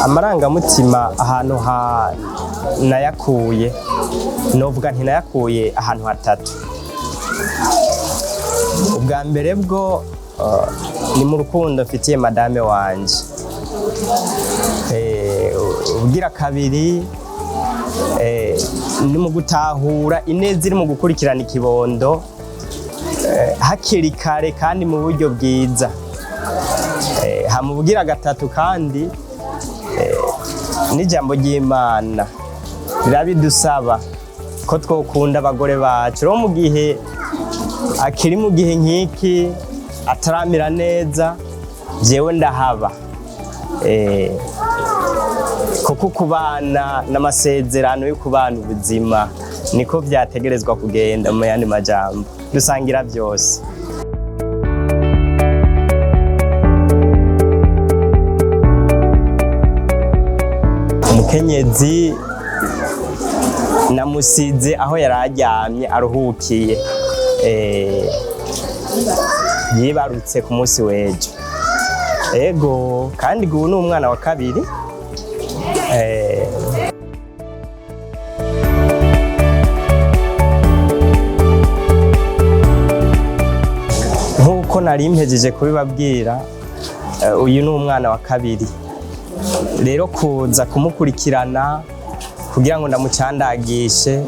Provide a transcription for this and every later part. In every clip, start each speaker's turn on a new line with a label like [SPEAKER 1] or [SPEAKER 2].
[SPEAKER 1] Amarangamutima ahantu nayakuye novuga nti nayakuye ahantu hatatu. Ubwa mbere bwo ni mu rukundo mfitiye madame wanje. Ubugira kabiri ni mu gutahura ineza iri mu gukurikirana ikibondo hakiri kare kandi mu buryo bwiza. Mu bugira gatatu kandi n'ijambo ry'Imana rirabidusaba ko twokunda abagore bacu mu gihe akiri mu gihe nk'iki ataramira neza. Jewe ndahaba kuko kubana n'amasezerano yo kubana ubuzima niko vyategerezwa kugenda. Mu yandi majambo dusangira byose. Umukenyezi namusize aho yararyamye aruhukiye, yibarutse ku munsi w'ejo. Ego kandi ubu ni umwana wa kabiri. Nk'uko nari mpejeje kubibabwira, uyu ni umwana wa kabiri. Rero kuza kumukurikirana kugira ngo ndamucandagishe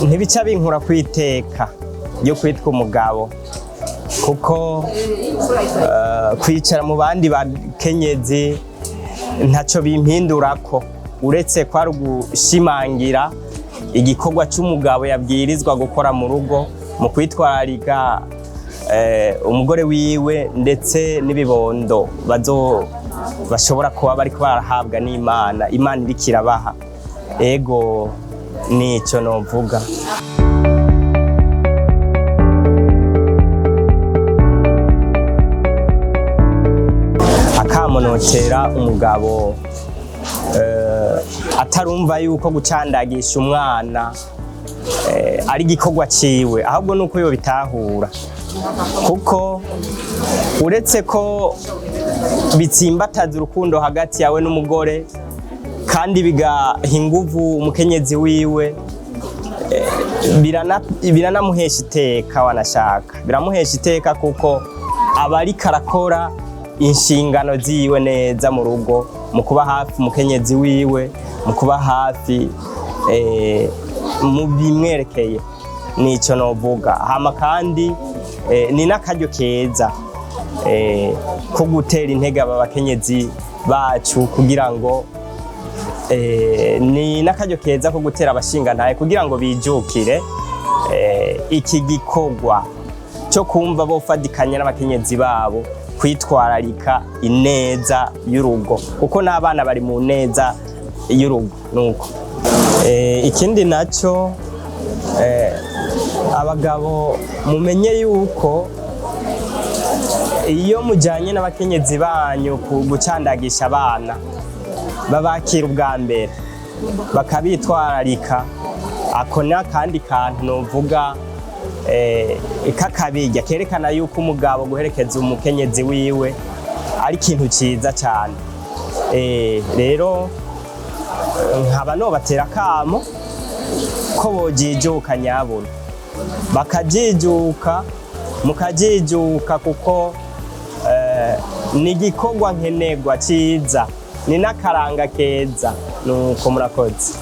[SPEAKER 1] ntibica binkura kwiteka ryo kwitwa umugabo, kuko kwicara mu bandi bakenyezi ntaco bimpindurako, uretse ko ari ugushimangira igikorwa c'umugabo yabwirizwa gukora mu rugo mu kwitwararika umugore wiwe ndetse n'ibibondo bashobora kuba bariko barahabwa n'Imana. Imana iriko irabaha. Ego nico novuga. Akamonotera umugabo atarumva yuko gucandagisha umwana ari igikorwa ciwe, ahubwo nuko yo bitahura, kuko uretse ko bitsimbataza urukundo hagati yawe n'umugore kandi bigaha inguvu umukenyezi wiwe, biranamuhesha iteka. Wanashaka biramuhesha iteka kuko aba ariko arakora inshingano ziwe neza mu rugo, mu kuba hafi umukenyezi wiwe, mu kuba hafi mu bimwerekeye. Nico novuga. Hama kandi ni n'akaryo keza ko gutera intege aba bakenyezi bacu kugira ngo ni n'akaryo keza ko gutera abashingantahe kugira ngo bijukire iki gikorwa cyo kumva bofadikanya n'abakenyezi babo kwitwararika ineza y'urugo, kuko n'abana bari mu neza y'urugo. Nuko ikindi naco abagabo mumenye yuko iyo mujanye n'abakenyezi banyu gucandagisha abana, babakira ubwa mbere bakabitwararika. Ako ni akandi kantu novuga kakabirya kerekana yuko umugabo guherekeza umukenyezi wiwe ari ikintu ciza cyane. Rero nkaba nobatera akamo ko bojijuka nyabuna, bakajijuka mukajijuka, kuko ni igikorwa nkenerwa ciza, ni n'akaranga keza. Nuko murakoze.